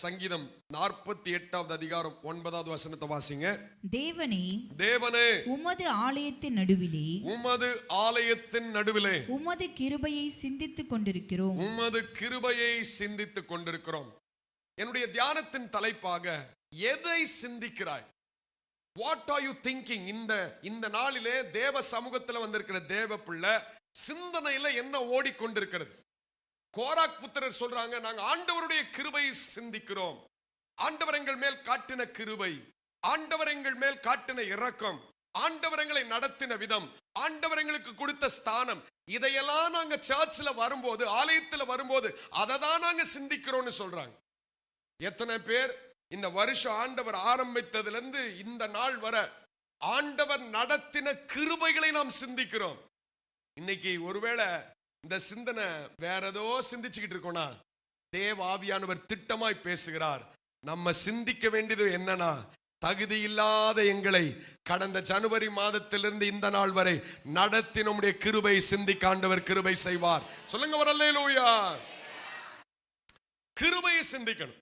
சங்கீதம் 48வது அதிகாரம் 9வது வசனத்தை வாசிங்க. தேவனே, தேவனே, உமது ஆலயத்தின் நடுவிலே, உமது ஆலயத்தின் நடுவிலே உமது கிருபையை சிந்தித்துக் கொண்டிருக்கிறோம். உமது கிருபையை சிந்தித்துக் கொண்டிருக்கிறோம். என்னுடைய தியானத்தின் தலைப்பாக எதை சிந்திக்கிறாய்? What are you thinking? இந்த நாளிலே தேவ சமூகத்தில் வந்திருக்கிற தேவ பிள்ளை சிந்தனையில என்ன ஓடிக்கொண்டிருக்கிறது? கோராக் புத்திரர் சொல்றாங்க, நாங்க ஆண்டவருடைய கிருபையை சிந்திக்கிறோம். ஆண்டவர் எங்கள் மேல் காட்டின கிருபை, ஆண்டவர் எங்கள் மேல் காட்டின இரக்கம், ஆண்டவர் எங்களை நடத்தின விதம், ஆண்டவர் எங்களுக்கு கொடுத்த ஸ்தானம், இதையெல்லாம் நாங்க சர்ச்சில் வரும்போது, ஆலயத்தில் வரும்போது அதை தான் நாங்க சிந்திக்கிறோம்னு சொல்றாங்க. எத்தனை பேர் இந்த வருஷம் ஆண்டவர் ஆரம்பித்ததிலிருந்து இந்த நாள் வர ஆண்டவர் நடத்தின கிருபைகளை நாம் சிந்திக்கிறோம். இன்னைக்கு ஒருவேளை இந்த சிந்தனை வேற ஏதோ சிந்திச்சுக்கிட்டு இருக்கோம்னா, தேவ ஆவியானவர் திட்டமாய் பேசுகிறார். நம்ம சிந்திக்க வேண்டியது என்னன்னா, தகுதி இல்லாத எங்களை கடந்த ஜனவரி மாதத்திலிருந்து இந்த நாள் வரை நடத்தி நம்முடைய கிருபை சிந்திக்க ஆண்டவர் கிருபை செய்வார். சொல்லுங்க ஒரு அல்லேலூயா. கிருபையை சிந்திக்கணும்.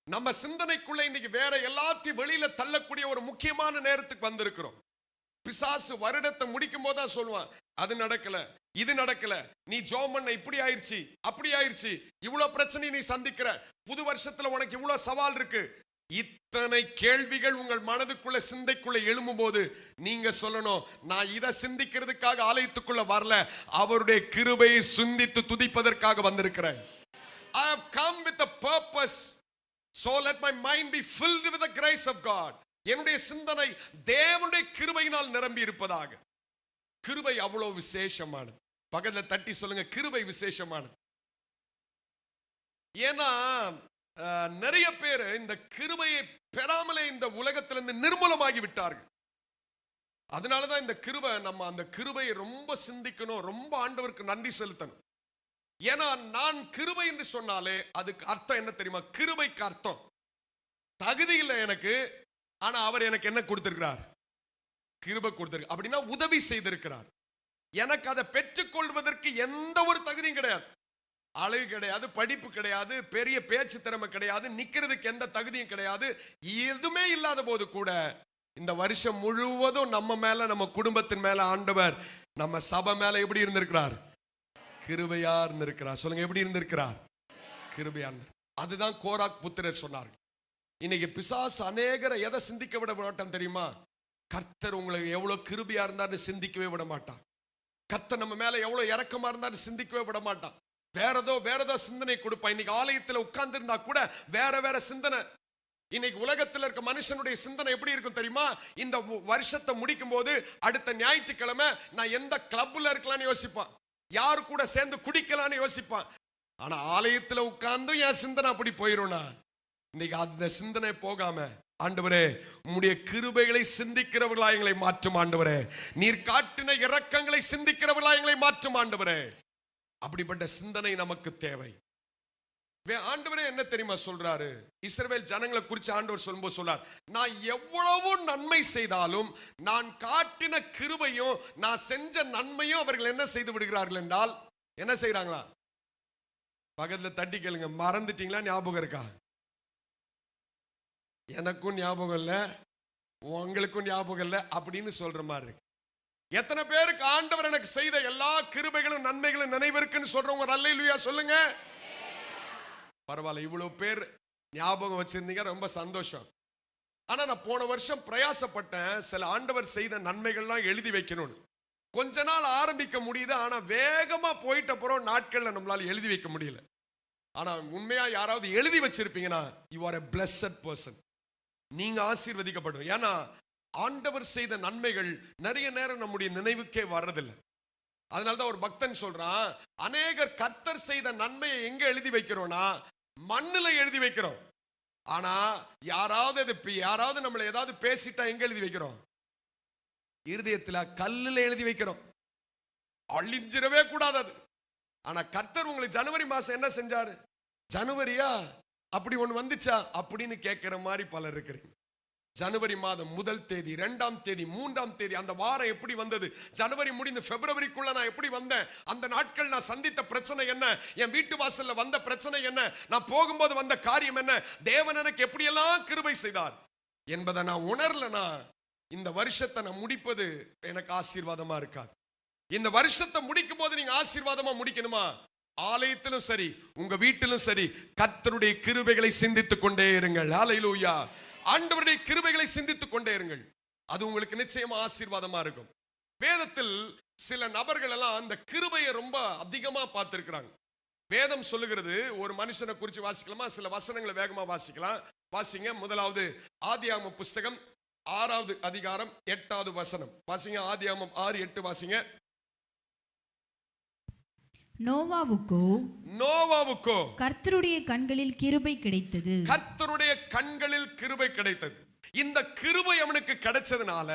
நம்ம சிந்தனைக்குள்ள இன்னைக்கு வேற எல்லாத்தையும் வெளியில தள்ளக்கூடிய ஒரு முக்கியமான நேரத்துக்கு வந்திருக்கிறோம். பிசாசு வருடத்தை முடிக்கும் போதுதான் சொல்லுவான், அது நடக்கல, இது நடக்கல, நீ ஜெபம் பண்ண இப்படி ஆயிருச்சு, அப்படி ஆயிருச்சு, இவ்வளவு பிரச்சனை நீ சந்திக்கிற, புது வருஷத்துல உனக்கு இவ்வளவு சவால் இருக்கு. இத்தனை கேள்விகள் உங்கள் மனதுக்குள்ள சிந்தைக்குள்ள எழும்பும் போது நீங்க சொல்லணும், நான் இதை சிந்திக்கிறதுக்காக ஆலயத்துக்குள்ள வரல, அவருடைய கிருபையை சிந்தித்து துதிப்பதற்காக வந்திருக்கிறேன். I have come with a purpose, so let my mind be filled with the grace of God. என்னுடைய சிந்தனை தேவனுடைய கிருபையினால் நிரம்பி இருப்பதாக. கிருபை அவ்வளவு விசேஷமானது. பக்கத்துல தட்டி சொல்லுங்க, கிருபை விசேஷமானது. ஏன்னா நிறைய பேர் இந்த கிருபையை பெறாமலே இந்த உலகத்திலிருந்து நிர்மூலமாகி விட்டார்கள். அதனாலதான் இந்த கிருபை, நம்ம அந்த கிருபையை ரொம்ப சிந்திக்கணும், ரொம்ப ஆண்டவருக்கு நன்றி செலுத்தணும். ஏன்னா நான் கிருபை என்று சொன்னாலே அதுக்கு அர்த்தம் என்ன தெரியுமா? கிருபைக்கு அர்த்தம் தகுதி இல்லை எனக்கு, ஆனா அவர் எனக்கு என்ன கொடுத்திருக்கிறார்? கிருபை கொடுத்திருக்க. அப்படின்னா உதவி செய்திருக்கிறார். எனக்கு அதை பெற்றுக்கொள்வதற்கு எந்த ஒரு தகுதியும் கிடையாது. அழகு கிடையாது, படிப்பு கிடையாது, பெரிய பேச்சு திறமை கிடையாது, நிக்கிறதுக்கு எந்த தகுதியும் கிடையாது. எதுவுமே இல்லாத போது கூட இந்த வருஷம் முழுவதும் நம்ம மேல, நம்ம குடும்பத்தின் மேல ஆண்டவர் நம்ம சபை மேல எப்படி இருந்திருக்கிறார்? கிருபையா இருந்திருக்கிறார். சொல்லுங்க, எப்படி இருந்திருக்கிறார்? கிருபையா இருந்திருக்கிறார். அதுதான் கோராக் புத்திரர் சொன்னார்கள். இன்னைக்கு பிசாசு அநேகரை எதை சிந்திக்க விட மாட்டான் தெரியுமா? கர்த்தர் உங்களுக்கு எவ்வளவு கிருபையா இருந்தாரு சிந்திக்கவே விட மாட்டான். கர்த்தர் நம்ம மேல எவ்வளவு இரக்கமா இருந்தாரு சிந்திக்கவே விட மாட்டான். வேற ஏதோ சிந்தனை கொடுப்பான். இன்னைக்கு ஆலயத்துல உட்கார்ந்து இருந்தா கூட வேற சிந்தனை. இன்னைக்கு உலகத்தில் இருக்க மனுஷனுடைய சிந்தனை எப்படி இருக்கும் தெரியுமா? இந்த வருஷத்தை முடிக்கும் போது அடுத்த ஞாயிற்றுக்கிழமை நான் எந்த கிளப்ல இருக்கலாம்னு யோசிப்பான், யாரு கூட சேர்ந்து குடிக்கலான்னு யோசிப்பான். ஆனா ஆலயத்துல உட்கார்ந்து என் சிந்தனை அப்படி போயிரும்னா, இன்னைக்கு அந்த சிந்தனை போகாம, ஆண்டவரே உம்முடைய கிருபைகளை சிந்திக்கிறவர்களா எங்களை மாற்றும் ஆண்டவரே, நீர் காட்டின இரக்கங்களை சிந்திக்கிறவர்களா எங்களை மாற்றும் ஆண்டவரே. அப்படிப்பட்ட சிந்தனை நமக்கு தேவை. ஆண்டவரே என்ன தெரியுமா சொல்றாரு? இஸ்ரவேல் ஜனங்களை குறித்து ஆண்டவர் சொல்லும்போது சொல்றார், நான் எவ்வளவு நன்மை செய்தாலும், நான் காட்டின கிருபையும் நான் செஞ்ச நன்மையும் அவர்கள் என்ன செய்து விடுகிறார்கள் என்றால், என்ன செய்யறாங்களா? பக்கத்துல தட்டி கேளுங்க, மறந்துட்டீங்களா? ஞாபகம் இருக்கா? எனக்கும் ஞாபகம் இல்லை, உங்களுக்கும் ஞாபகம் இல்லை அப்படின்னு சொல்ற மாதிரி இருக்கு. எத்தனை பேருக்கு ஆண்டவர் எனக்கு செய்த எல்லா கிருபைகளும் நன்மைகளும் நினைவிருக்குன்னு சொல்றவங்க அல்லேலூயா சொல்லுங்க. பரவாயில்ல, இவ்வளவு பேர் ஞாபகம் வச்சிருந்தீங்க, ரொம்ப சந்தோஷம். ஆனா நான் போன வருஷம் பிரயாசப்பட்டேன், சில ஆண்டவர் செய்த நன்மைகள்லாம் எழுதி வைக்கணும்னு. கொஞ்ச நாள் ஆரம்பிக்க முடியுது, ஆனா வேகமா போயிட்ட அப்புறம் நாட்கள்ல நம்மளால எழுதி வைக்க முடியல. ஆனா உண்மையா யாராவது எழுதி வச்சிருப்பீங்கன்னா, you are a blessed person. நீங்க ஆசீர்வதிக்கப்படும். ஏன்னா ஆண்டவர் செய்த நன்மைகள் நிறைய நேரம் நம்முடைய நினைவுக்கே வர்றதில்லை. அதனாலதான் ஒரு பக்தன் சொல்றான், அநேகர் கர்த்தர் செய்த நன்மையை எங்க எழுதி வைக்கிறோம்னா மண்ணுல எழுதி வைக்கிறோம். ஆனா யாராவது நம்மளை ஏதாவது பேசிட்டா எங்க எழுதி வைக்கிறோம்? இருதயத்துல கல்லுல எழுதி வைக்கிறோம். அழிஞ்சிடவே கூடாது அது. ஆனா கர்த்தர் உங்களுக்கு ஜனவரி மாசம் என்ன செஞ்சாரு? ஜனவரியா அப்படி ஒண்ணு வந்துச்சா அப்படின்னு கேட்கிற மாதிரி பலர் இருக்கிறீங்க. ஜனவரி மாதம் 1 தேதி 2 தேதி 3 தேதி அந்த வாரம் எப்படி வந்தது, ஜனவரி முடிந்து பிப்ரவரிக்குள்ள நான் எப்படி வந்தேன், அந்த நாட்கள் நான் சந்தித்த பிரச்சனை என்ன, என் வீட்டு வாசல்ல வந்த பிரச்சனை என்ன, நான் போகும்போது வந்த காரியம் என்ன, தேவன் எனக்கு எப்படியெல்லாம் கிருபை செய்தார் என்பதை நான் உணரலனா இந்த வருஷத்தை நான் முடிப்பது எனக்கு ஆசீர்வாதமா இருக்காது. இந்த வருஷத்தை முடிக்கும் போது நீங்க ஆசீர்வாதமா முடிக்கணுமா, ஆலயத்திலும் சரி உங்க வீட்டிலும் சரி கர்த்தருடைய கிருபைகளை சிந்தித்துக் கொண்டே இருங்கள். ஹல்லேலூயா. ஆண்டவருடைய கிருபைகளை சிந்தித்துக் கொண்டே இருங்கள். அது உங்களுக்கு நிச்சயமா ஆசீர்வாதமா இருக்கும். வேதத்தில் சில நபர்கள் எல்லாம் அந்த கிருபையை ரொம்ப அதிகமா பார்த்திருக்கிறாங்க. வேதம் சொல்லுகிறது, ஒரு மனுஷனை குறித்து வாசிக்கலாமா, சில வசனங்களை வேகமா வாசிக்கலாம். வாசிங்க. முதலாவது ஆதியாகமம் புஸ்தகம் 6வது அதிகாரம் 8வது வசனம் வாசிங்க. ஆதியாகமம் 6:8 வாசிங்க. நோவாவுக்கோ கர்த்தருடைய கண்களில் கிருபை கிடைத்தது. கர்த்தருடைய கண்களில் கிருபை கிடைத்தது. இந்த கிருபை அவனுக்கு கிடைச்சதுனால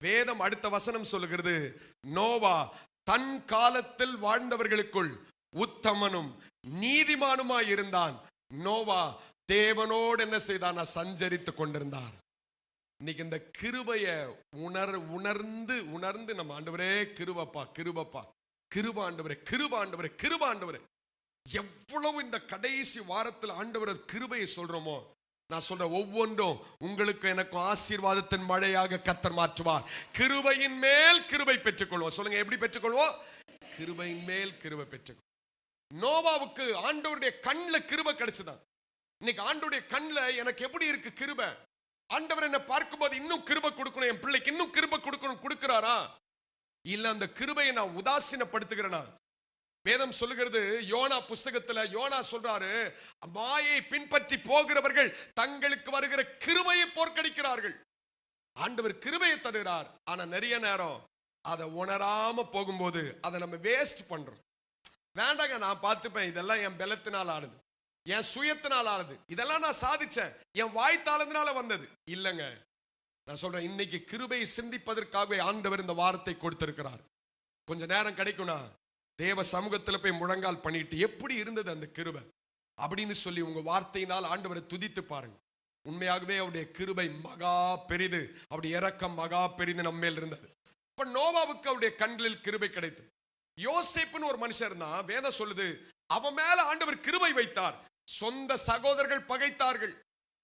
வேதம் அடுத்த வசனம் சொல்லுகிறது, நோவா தன் காலத்தில் வாழ்ந்தவர்களுக்குள் உத்தமனும் நீதிமானுமாய் இருந்தான். நோவா தேவனோடு என்ன செய்தான், சஞ்சரித்துக் கொண்டிருந்தார். இன்னைக்கு இந்த கிருபைய உணர்ந்து நம்ம ஆண்டவரே கிருபப்பா கிருபப்பா கிருப ஆண்டவரே கிருப ஆண்டவரே கிருப ஆண்டவரே, எவ்வளவு இந்த கடைசி வாரத்தில் ஆண்டவர் கிருபையை சொல்றோமோ, நான் சொல்ற ஒவ்வொன்றும் உங்களுக்கு எனக்கு ஆசீர்வாதத்தின் மழையாக கர்த்தர் மாற்றுவார். கிருபையின் மேல் கிருபை பெற்றுக்கொள்வோம். சொல்லுங்க, எப்படி பெற்றுக்கொள்வோம்? கிருபையின் மேல் கிருபை பெற்றுக்கொள்வோம். நோவாவுக்கு ஆண்டவருடைய கண்ணில் கிருபை கிடைச்சுதான். இன்னைக்கு ஆண்டவருடைய கண்ணில் எனக்கு எப்படி இருக்கு கிருபை? ஆண்டவர் என்ன பார்க்கும்போது இன்னும் கிருபை கொடுக்கணும், என் பிள்ளைக்கு இன்னும் கிருபை கொடுக்கணும், கொடுக்கிறாரா? இல்ல அந்த கிருபையை நான் உதாசீனப்படுத்துகிறேனா? வேதம் சொல்லுகிறது, யோனா புஸ்தகத்துல யோனா சொல்றாரு, மாயை பின்பற்றி போகிறவர்கள் தங்களுக்கு வருகிற கிருபையை போர்க்கடிக்கிறார்கள். ஆண்டவர் கிருபையை தருகிறார், ஆனா நிறைய நேரம் அதை உணராம போகும்போது அதை நம்ம வேஸ்ட் பண்றோம். வேண்டாங்க, நான் பார்த்துப்பேன், இதெல்லாம் என் பலத்தினால் ஆனது, என் சுயத்தினால் ஆனது, இதெல்லாம் நான் சாதிச்சேன், என் வாய் தாளத்தினால வந்தது. இல்லைங்க, நான் சொல்றேன், இன்னைக்கு கிருபையை சிந்திப்பதற்காகவே ஆண்டவர் இந்த வாரத்தை கொடுத்திருக்கிறார். கொஞ்ச நேரம் கிடைக்கும்னா தேவ சமூகத்தில் போய் முழங்கால் பண்ணிட்டு எப்படி இருந்தது அந்த கிருபை அப்படின்னு சொல்லி உங்க வார்த்தையினால் ஆண்டவரை துதித்து பாருங்க. உண்மையாகவே அவருடைய கிருபை மகா பெரிது, அவருடைய இரக்கம் மகா பெரிது நம்ம மேல் இருந்தது. இப்ப நோவாவுக்கு அவருடைய கண்களில் கிருபை கிடைத்தது. யோசேப்புன்னு ஒரு மனுஷன் இருந்தான். வேதம் சொல்லுது, அவன் மேல ஆண்டவர் கிருபை வைத்தார். சொந்த சகோதரர்கள் பகைத்தார்கள்,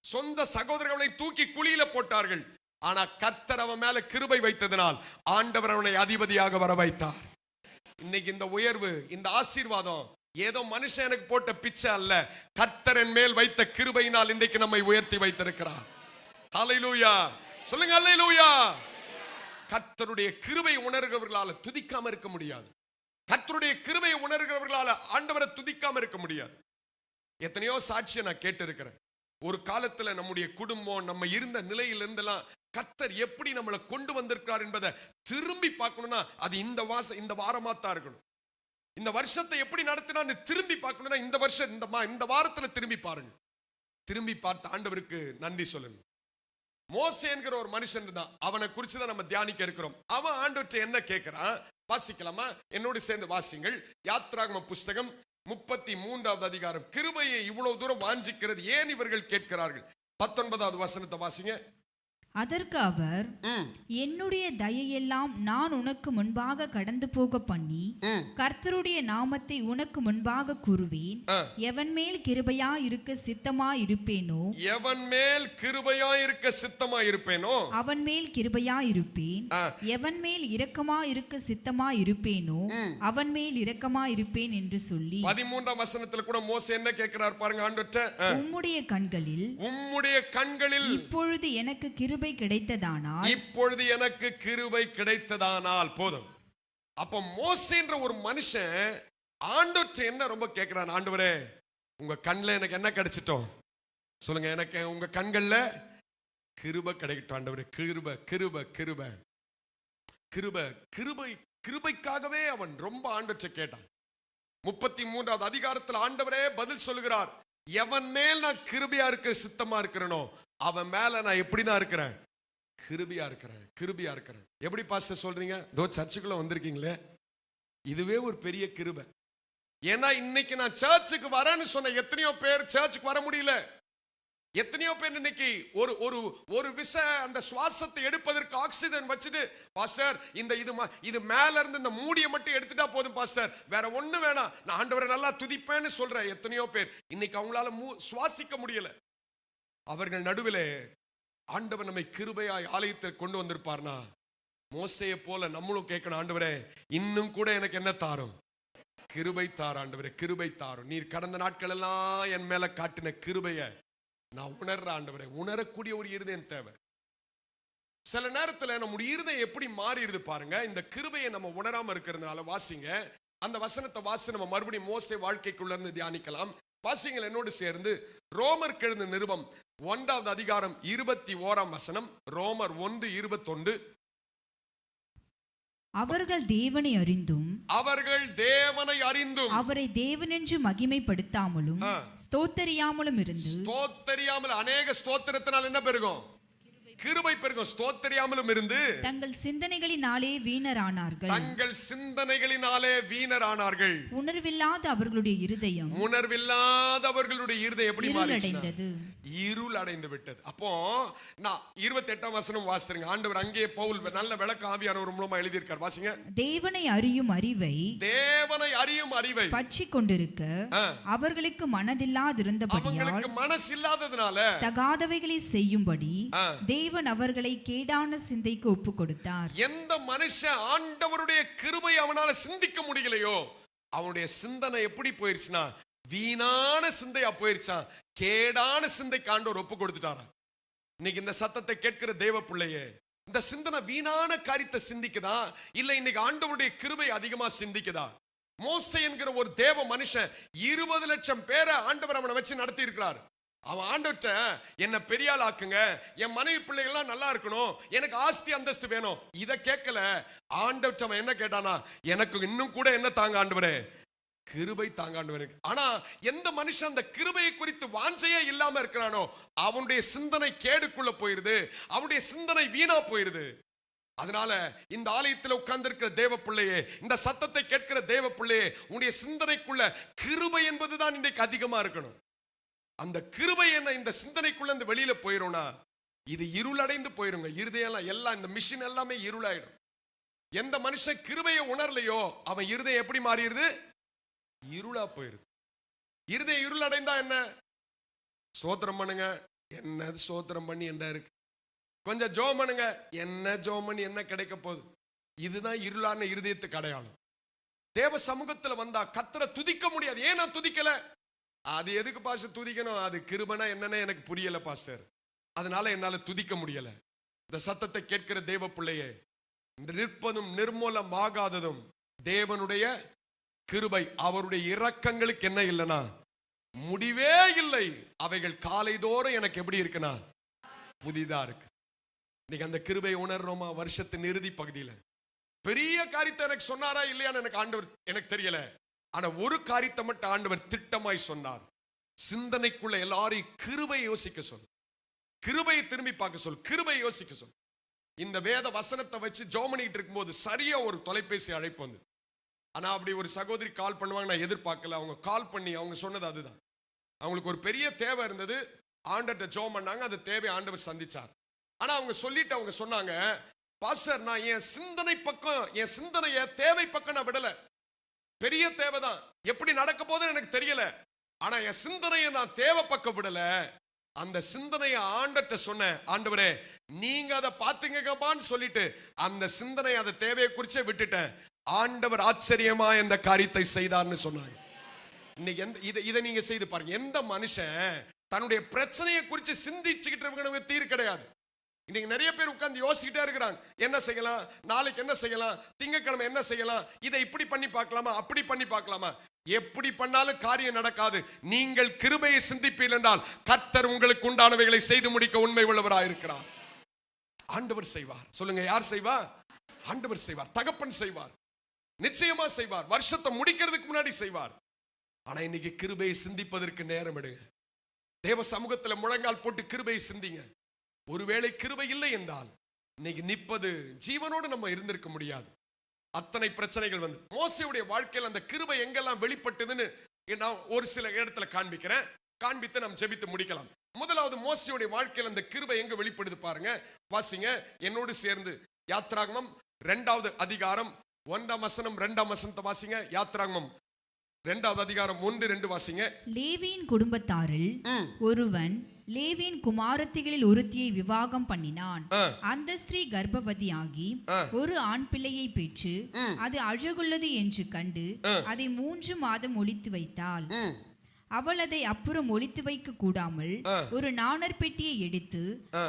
சொந்த சகோதரர்களை தூக்கி குழியில போட்டார்கள். ஆனா கர்த்தர் அவன் மேல கிருபை வைத்ததனால் ஆண்டவர் அவனை அதிபதியாக வர வைத்தார். இன்னைக்கு இந்த உயர்வு, இந்த ஆசீர்வாதம் ஏதோ மனுஷன் எனக்கு போட்ட பிச்சை அல்ல, கர்த்தர் என் மேல் வைத்த கிருபையினால் இன்றைக்கு நம்மை உயர்த்தி வைத்திருக்கிறார். ஹல்லேலூயா. சொல்லுங்க ஹல்லேலூயா. கர்த்தருடைய கிருபை உணர்கிறவர்களால துதிக்காம இருக்க முடியாது. கர்த்தருடைய கிருபை உணர்கிறவர்களால ஆண்டவரை துதிக்காம இருக்க முடியாது. எத்தனையோ சாட்சியை நான் கேட்டு இருக்கிறேன். ஒரு காலத்துல நம்முடைய குடும்பம் நம்ம இருந்த நிலையிலிருந்தெல்லாம் கர்த்தர் எப்படி நம்மளை கொண்டு வந்திருக்கிறார் என்பதை திரும்பி பார்க்கணும்னா அது இந்த வாரமா தான் இருக்கணும். இந்த வருஷத்தை எப்படி நடத்தினான்னு திரும்பி பார்க்கணும்னா இந்த வாரத்துல திரும்பி பாருங்க. திரும்பி பார்த்து ஆண்டவருக்கு நன்றி சொல்லுங்க. மோசே என்கிற ஒரு மனுஷன் தான், அவனை குறிச்சுதான் நம்ம தியானிக்க இருக்கிறோம். அவன் ஆண்டவற்றை என்ன கேட்கிறான் வாசிக்கலாமா? என்னோடு சேர்ந்து வாசிங்கள். யாத்ராகம புஸ்தகம் 33வது அதிகாரம். கிருபையை இவ்வளவு தூரம் வாஞ்சிக்கிறது ஏன் இவர்கள் கேட்கிறார்கள்? 19வது வசனத்தை வாசிங்க. அதற்கு அவர், என்னுடைய தயையெல்லாம் நான் உனக்கு முன்பாக கடந்து போக பண்ணி கர்த்தருடைய நாமத்தை உனக்கு முன்பாக கூறுவேன். எவன் மேல் கிருபையா இருக்க சித்தமா இருப்பேனோ எவன் மேல் கிருபையா இருக்க சித்தமா இருப்பேனோ அவன் மேல் கிருபையா இருப்பேன். எவன் மேல் இரக்கமா இருக்க சித்தமா இருப்பேனோ அவன் மேல் இரக்கமா இருப்பேன் என்று சொல்லி 13ஆம் வசனத்துல கூட மோசே என்ன கேட்கிறார் பாருங்க ஆண்டவர்ட்ட. உம்முடைய கண்களில் இப்பொழுது எனக்கு கிருபை கிடைத்ததானால், இப்பொழுது எனக்கு கிருபை கிடைத்ததானால் போதும். அப்ப மோசேன்ற ஒரு மனுஷன் ஆண்டவர்ட்ட என்ன ரொம்ப கேட்கிறான், ஆண்டவரே உங்க கண்ணில் எனக்கு என்ன கிடைச்சிட்டோம் சொல்லுங்க, எனக்கு உங்க கண்கள்ல கிருபை கிடைக்கட்டும் ஆண்டவரே. கிருபை கிருபை கிருபை கிருபை கிருபை கிருபைக்காகவே அவன் ரொம்ப ஆண்டவர்ட்ட கேட்டான். 33வது அதிகாரத்தில் ஆண்டவரே பதில் சொல்லுகிறார், எவன் மேல் நான் கிருபையா இருக்க சித்தமா இருக்கிறனோ அவன் மேல நான் எப்படிதான் இருக்கிறேன், கிருபையா இருக்கிறேன், கிருபையா இருக்கிறேன். எப்படி பாஸ்டர் சொல்றீங்க? தோ சர்ச்சுக்குள்ள வந்திருக்கீங்களே, இதுவே ஒரு பெரிய கிருபை. ஏன்னா இன்னைக்கு நான் சர்ச்சுக்கு வரேன்னு சொன்ன எத்தனையோ பேர் சர்ச்சுக்கு வர முடியல. எத்தனையோ பேர் இன்னைக்கு ஒரு ஒரு ஒரு விச அந்த சுவாசத்தை எடுப்பதற்கு ஆக்சிஜன் வச்சுட்டு, பாஸ்டர் இது மேல இருந்து இந்த மூடியை மட்டும் எடுத்துட்டா போதும் பாஸ்டர், வேற ஒண்ணு வேணாம், நான் ஆண்டவரை நல்லா துதிப்பேன்னு சொல்ற எத்தனையோ பேர் இன்னைக்கு அவங்களால சுவாசிக்க முடியல. அவர்கள் நடுவிலே ஆண்டவர் நம்மை கிருபையாய் ஆலயத்தில் கொண்டு வந்திருப்பார்னா, மோசேயை போல நம்மளும் கேட்கணும், ஆண்டவரே இன்னும் கூட எனக்கு என்ன தாரும்? கிருபை தார் ஆண்டவரே, கிருபை தாரும். நீர் கடந்த நாட்கள் எல்லாம் என் மேல காட்டின கிருபைய நான் உணர்ற ஆண்டவரே. உணரக்கூடிய ஒரு இருதயம் தேவை. சில நேரத்துல நம்முடைய இருதயம் எப்படி மாறிடுது பாருங்க, இந்த கிருபையை நம்ம உணராம இருக்கிறதுனால. வாசிங்க அந்த வசனத்தை வாசி, நம்ம மறுபடியும் மோசே வாழ்க்கைக்குள்ள இருந்து தியானிக்கலாம். வாசிங்கள் என்னோடு சேர்ந்து ரோமர் எழுதின நிருபம் 1வது அதிகாரம் 21ஆம் வசனம். ரோமர் 1:21. அவர்கள் தேவனை அறிந்தும் அவரை தேவனென்று மகிமைப்படுத்தாமலும் ஸ்தோத்தரியாமலும் இருந்து. ஸ்தோத்தரியாமல், அநேக ஸ்தோத்திரத்தினால் என்ன பெருகும்? கிருபை பெருகும். ஸ்தோத்தரியாமலும் இருந்து தங்கள் சிந்தனைகளினாலே வீணரானார்கள். உணர்வில்லாத அவர்களுடைய இருதயம் எப்படி மாறியது? இருள் அடைந்து விட்டது. அப்போ நான் 28ஆம் வசனம் வாசிங்க. ஆண்டவர் அங்கே பவுல் நல்ல விளக்க ஆவியானவர் மூலமா எழுதியிருக்கார். வாசிங்க. தேவனை அறியும் அறிவை பற்றி கொண்டிருக்க அவர்களுக்கு மனதில்லாதிருந்தபடியால், மனசில்லாததுனால தகாதவைகளை செய்யும்படி தேவன் அவர்களை கேடான சிந்தைக்கு ஒப்பு கொடுத்தார். எந்த மனுஷன் ஆண்டவருடைய கிருபை அவனால சிந்திக்க முடியலையோ, அவனுடைய சிந்தனை எப்படி போயிருச்சுன்னா வீணான சிந்தையா போயிருச்சான். கேடான சிந்தைக்கு ஆண்டவர் ஒப்பு கொடுத்துட்டாரா. இன்னைக்கு இந்த சத்தத்தை கேட்கிற தேவ பிள்ளையே, இந்த சிந்தனை வீணான காரியத்தை சிந்திக்குதா, இல்ல இன்னைக்கு ஆண்டவருடைய கிருபை அதிகமா சிந்திக்குதா? மோசே என்கிற ஒரு தேவ மனுஷன் 20 லட்சம் பேரை ஆண்டவர் அவனை வச்சு நடத்தி இருக்கிறார். அவன் ஆண்டவர்ட்ட என்ன பெரியாள் ஆக்குங்க, என் மனைவி பிள்ளைகள்லாம் நல்லா இருக்கணும், எனக்கு ஆஸ்தி அந்தஸ்து வேணும், இத கேட்கல. ஆண்டவர்ட்ட அவன் என்ன கேட்டானா, எனக்கு இன்னும் கூட என்ன தாங்க ஆண்டவரே? கிருபை தாங்க ஆண்டவரே. ஆனா எந்த மனுஷன் அந்த கிருபையை குறித்து வாஞ்சையே இல்லாம இருக்கிறானோ, அவனுடைய சிந்தனை கேடுக்குள்ள போயிருது, அவனுடைய சிந்தனை வீணா போயிருது. அதனால இந்த ஆலயத்தில் உட்கார்ந்து இருக்கிற தேவ பிள்ளையே, இந்த சத்தத்தை கேட்கிற தேவ பிள்ளையே, உன்னுடைய சிந்தனைக்குள்ள கிருபை என்பதுதான் இன்றைக்கு அதிகமா இருக்கணும். அந்த கிருபை என்ன இந்த சிந்தனைக்குள்ள இந்த வெளியில போயிரும்னா, இது இருளடைந்து போயிருங்க. இருதயம் எல்லாம் இந்த மிஷின் எல்லாமே இருளாயிடும். எந்த மனுஷன் கிருபையை உணரலையோ, அவன் இருதயம் எப்படி மாறிடுது? இருளா போயிருது. இருதயம் இருளடைந்தா என்ன? ஸ்தோத்திரம் பண்ணுங்க, என்ன ஸ்தோத்திரம் பண்ணி என்ன இருக்கு? கொஞ்சம் ஜெபம் பண்ணுங்க, என்ன ஜெபம் பண்ணி என்ன கிடைக்க போகுது? இதுதான் இருளான இருதயத்துக்கு அடையாளம். தேவ சமூகத்துல வந்தா கர்த்தரை துதிக்க முடியாது. ஏன் நான் துதிக்கல? அது எதுக்கு பாஸ்டர் துதிக்கணும்? அது கிருபைனா என்னன்னு எனக்கு புரியல பாஸ்டர், அதனால என்னால துதிக்க முடியல. இந்த சத்தத்தை கேட்கிற தேவ பிள்ளையே, நிற்பதும் நிர்மூலமாகாததும் தேவனுடைய கிருபை. அவருடைய இரக்கங்களுக்கு என்ன இல்லைனா முடிவே இல்லை. அவைகள் காலைதோறும் எனக்கு எப்படி இருக்குன்னா புதிதா இருக்கு. இன்னைக்கு அந்த கிருபை உணர்றோமா? வருஷத்தின் இறுதி பகுதியில பெரிய காரியத்தை எனக்கு சொன்னாரா இல்லையான்னு எனக்கு ஆண்டவர் எனக்கு தெரியல. ஆனா ஒரு காரியத்தை மட்டும் ஆண்டவர் திட்டமாய் சொன்னார். சிந்தனைக்குள்ள எல்லாரையும் கிருபை யோசிக்க சொல், கிருபையை திரும்பி பார்க்க சொல், கிருபை யோசிக்க சொல். இந்த வேத வசனத்தை வச்சு ஜெபம் பண்ணிட்டு இருக்கும்போது சரியா ஒரு தொலைபேசி அழைப்பு வந்து, ஆனா அப்படி ஒரு சகோதரி கால் பண்ணுவாங்க, நான் எதிர்பார்க்கல. அவங்க கால் பண்ணி அவங்க சொன்னது அதுதான். அவங்களுக்கு ஒரு பெரிய தேவை இருந்தது, ஆண்டவர்ட்ட ஜெபம் பண்ணாங்க, அந்த தேவை ஆண்டவர் சந்திச்சார். ஆனா அவங்க சொல்லிட்டு அவங்க சொன்னாங்க, பாஸ்டர் நான் என் சிந்தனை பக்கம், என் சிந்தனைய தேவை பக்கம் நான் விடல. பெரிய தேவைதான், எப்படி நடக்க போதுன்னு எனக்கு தெரியல. ஆனா என் சிந்தனையை நான் தேவை பக்கம் விடல. அந்த சிந்தனையை ஆண்டவர்ட்ட சொன்னேன், ஆண்டவரே நீங்க அதை பாத்துங்கப்பான்னு சொல்லிட்டு அந்த சிந்தனை, அந்த தேவையை குறிச்சே விட்டுட்டேன். ஆண்டவர் ஆச்சரியமா இந்த காரியத்தை செய்தார்னு சொன்னாங்க. இன்னைக்கு இதை நீங்க செய்து பாருங்க. எந்த மனுஷன் தன்னுடைய பிரச்சனையை குறித்து சிந்திச்சுக்கிட்டு தீர்வு கிடையாது. இன்னைக்கு நிறைய பேர் உட்கார்ந்து யோசிக்கிட்டே இருக்கிறாங்க, என்ன செய்யலாம், நாளைக்கு என்ன செய்யலாம், திங்கட்கிழமை என்ன செய்யலாம், இதை இப்படி பண்ணி பார்க்கலாமா, அப்படி பண்ணி பார்க்கலாமா. எப்படி பண்ணாலும் காரியம் நடக்காது. நீங்கள் கிருபையை சிந்திப்பீர்கள் என்றால் கர்த்தர் உங்களுக்கு உண்டானவைகளை செய்து முடிக்க உண்மை உள்ளவராக இருக்கிறார். ஆண்டவர் செய்வார். சொல்லுங்க, யார் செய்வார்? ஆண்டவர் செய்வார். தகப்பன் செய்வார், நிச்சயமா செய்வார். வருஷத்தை முடிக்கிறதுக்கு முன்னாடி செய்வார். ஆனா இன்னைக்கு கிருபையை சிந்திப்பதற்கு நேரம் எடுங்க. தேவ சமூகத்துல முழங்கால் போட்டு கிருபையை சிந்திங்க. ஒருவேளை கிருபை இல்லை என்றால் இன்னைக்கு நிற்பது ஜீவனோடு நம்ம இருந்திருக்க முடியாது. அத்தனை பிரச்சனைகள் வந்து மோசேயுடைய வாழ்க்கையில் அந்த கிருபை எங்கெல்லாம் வெளிப்பட்டதுன்னு நான் ஒரு சில இடத்துல காண்பிக்கிறேன். காண்பித்து நாம் ஜெபித்து முடிக்கலாம். முதலாவது மோசேயுடைய வாழ்க்கையில் அந்த கிருபை எங்க வெளிப்படுது பாருங்க. வாசிங்க என்னோடு சேர்ந்து யாத்ராகமம் 2வது அதிகாரம் 1ஆம் வசனம் 2ஆம் வசனத்தை வாசிங்க. யாத்ராகமம் 2வது அதிகாரம் 1-2 வாசிங்க. லேவியின் குடும்பத்தாரில் ஒருவன் லேவியின் குமாரத்திகளில் ஒருத்தியை விவாகம் பண்ணினான். அந்த ஸ்திரீ கர்ப்பவதியாகி ஒரு ஆண் பிள்ளையை பெற்று அது அழகுள்ளது என்று கண்டு அதை 3 மாதம் ஒளித்து வைத்தாள். அவள் அதை அப்புறம் ஒளித்து வைக்க கூடாமல் ஒரு நாணற் பெட்டியை எடுத்து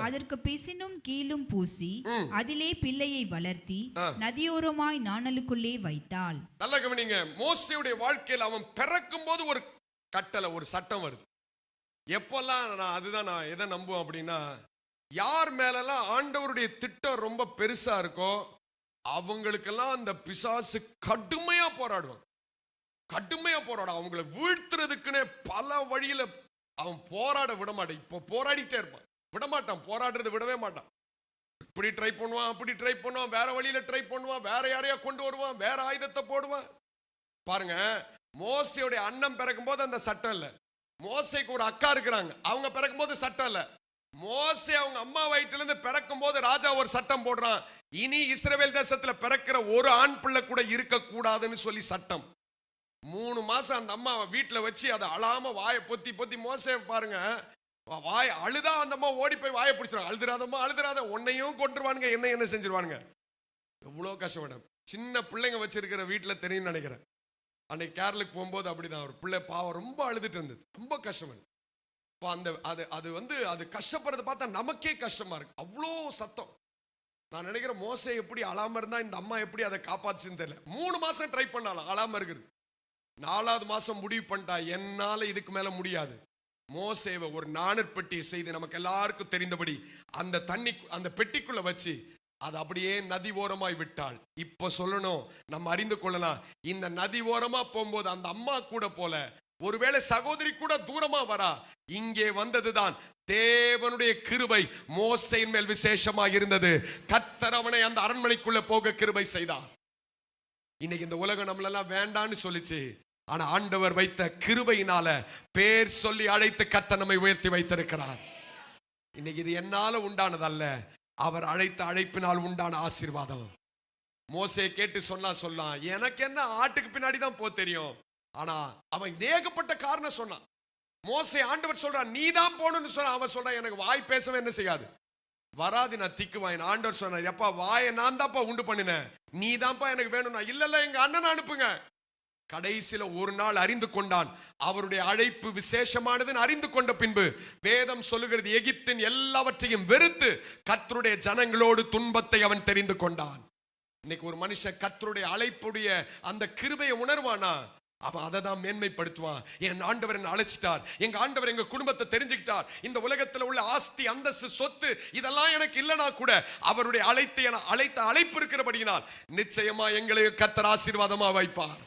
அதற்கு பிசினும் கீழும் பூசி அதிலே பிள்ளையை வளர்த்தி நதியோரமாய் நாணலுக்குள்ளே வைத்தாள். நல்ல கவனிங்க. மோசேயுடைய வாழ்க்கையில் அவன் பிறக்கும் போது ஒரு கட்டளை, ஒரு சட்டம் வருது. எப்பெல்லாம் நான் எதை நம்புவேன் அப்படின்னா, யார் மேலெல்லாம் ஆண்டவருடைய திட்டம் ரொம்ப பெருசா இருக்கோ அவங்களுக்கெல்லாம் அந்த பிசாசு கடுமையா போராடுவான். அவங்களை வீழ்த்துறதுக்குன்னு பல வழியில அவன் போராட விட மாட்டான். இப்போ போராடிட்டே இருப்பான், விடமாட்டான். போராடுறது விடவே மாட்டான். இப்படி ட்ரை பண்ணுவான், அப்படி ட்ரை பண்ணுவான், வேற வழியில ட்ரை பண்ணுவான், வேற யாரையா கொண்டு வருவான், வேற ஆயுதத்தை போடுவான். பாருங்க, மோசேயுடைய அண்ணன் பிறக்கும் போது அந்த சட்டம் இல்ல. மோசேக்கு ஒரு அக்கா இருக்கிறாங்க, அவங்க பிறக்கும் போது சட்டம் இல்ல. மோசே அவங்க அம்மா வயிற்றுல இருந்து பிறக்கும் போது ராஜா ஒரு சட்டம் போடுறான், இனி இஸ்ரவேல் தேசத்துல பிறக்கிற ஒரு ஆண் பிள்ளை கூட இருக்க கூடாதுன்னு சொல்லி சட்டம். 3 மாசம் அந்த அம்மா வீட்டுல வச்சு அதை அழாம வாயை பொத்தி மோசே பாருங்க, வாய் அழுதா அந்த அம்மா ஓடி போய் வாயை பிடிச்சிருவாங்க. அழுதுறாத, உன்னையும் கொண்டுருவானுங்க, என்ன செஞ்சிருவானுங்க. எவ்வளவு கஷ்டம். சின்ன பிள்ளைங்க வச்சிருக்கிற வீட்டுல தெரியும் நினைக்கிறேன். அன்னைக்கு கேரளுக்கு போகும்போது அப்படிதான் ஒரு பிள்ளை பாவம் ரொம்ப அழுதுட்டு இருந்தது, ரொம்ப கஷ்டம். அது கஷ்டப்படுறத பார்த்தா நமக்கே கஷ்டமா இருக்கு, அவ்வளோ சத்தம். நான் நினைக்கிறேன் மோசே எப்படி அழாம இருந்தா இந்த அம்மா எப்படி அதை காப்பாச்சுன்னு தெரியல. 3 மாசம் ட்ரை பண்ணாலும் அழாம இருக்குது. 4வது மாசம் முடிவு பண்ணிட்டா, என்னால இதுக்கு மேல முடியாது. மோசேவை ஒரு நாணற் பெட்டியை செய்து நமக்கு எல்லாருக்கும் தெரிந்தபடி அந்த பெட்டிக்குள்ள வச்சு அது அப்படியே நதி ஓரமாய் விட்டாள். இப்ப சொல்லணும், நம்ம அறிந்து கொள்ளலாம், இந்த நதி ஓரமா போகும்போது அந்த அம்மா கூட போல, ஒருவேளை சகோதரி கூட தூரமா வரா, இங்கே வந்ததுதான் தேவனுடைய கிருபை மோசேயின் மேல் விசேஷமா இருந்தது. கர்த்தர் அவனை அந்த அரண்மனைக்குள்ள போக கிருபை செய்தார். இன்னைக்கு இந்த உலகம் நம்மளெல்லாம் வேண்டான்னு சொல்லிச்சு, ஆனா ஆண்டவர் வைத்த கிருபையினால பேர் சொல்லி அழைத்து கர்த்தர் நம்மை உயர்த்தி வைத்திருக்கிறார். இன்னைக்கு இது என்னால உண்டானதல்ல, அவர் அழைத்த அழைப்பினால் உண்டான ஆசீர்வாதம். மோசே கேட்டு சொல்லலாம், எனக்கு என்ன ஆட்டுக்கு பின்னாடி தான் போ தெரியும். ஆனா அவன் ஏகப்பட்ட காரணம் சொன்னான். மோசே ஆண்டவர் சொல்றான் நீ தான் போகணும்னு சொன்ன, அவன் சொல்றான் எனக்கு வாய் பேசவே என்ன செய்யாது, வராது, நான் திக்குவாயின். ஆண்டவர் சொன்னார், எப்பா வாயை நான் தான்ப்பா உண்டு பண்ணினேன், நீ தான்ப்பா எனக்கு வேணும்னா. இல்ல எங்க அண்ணனை அனுப்புங்க. கடைசியில ஒரு நாள் அறிந்து கொண்டான், அவருடைய அழைப்பு விசேஷமானதுன்னு அறிந்து கொண்ட பின்பு வேதம் சொல்லுகிறது, எகிப்தின் எல்லாவற்றையும் வெறுத்து கர்த்தருடைய ஜனங்களோடு துன்பத்தை அவன் தெரிந்து கொண்டான். இன்னைக்கு ஒரு மனுஷன் கர்த்தருடைய அழைப்புடைய அந்த கிருபையை உணர்வானா, அவன் அதை தான் மேன்மைப்படுத்துவான். என் ஆண்டவர் என்ன அழைச்சிட்டார், எங்க ஆண்டவர் எங்க குடும்பத்தை தெரிஞ்சுக்கிட்டார், இந்த உலகத்தில் உள்ள ஆஸ்தி அந்தஸ்து சொத்து இதெல்லாம் எனக்கு இல்லைனா கூட அவருடைய அழைத்த அழைப்பு இருக்கிறபடியினால் நிச்சயமா எங்களை கர்த்தர் ஆசீர்வாதமா வைப்பார்.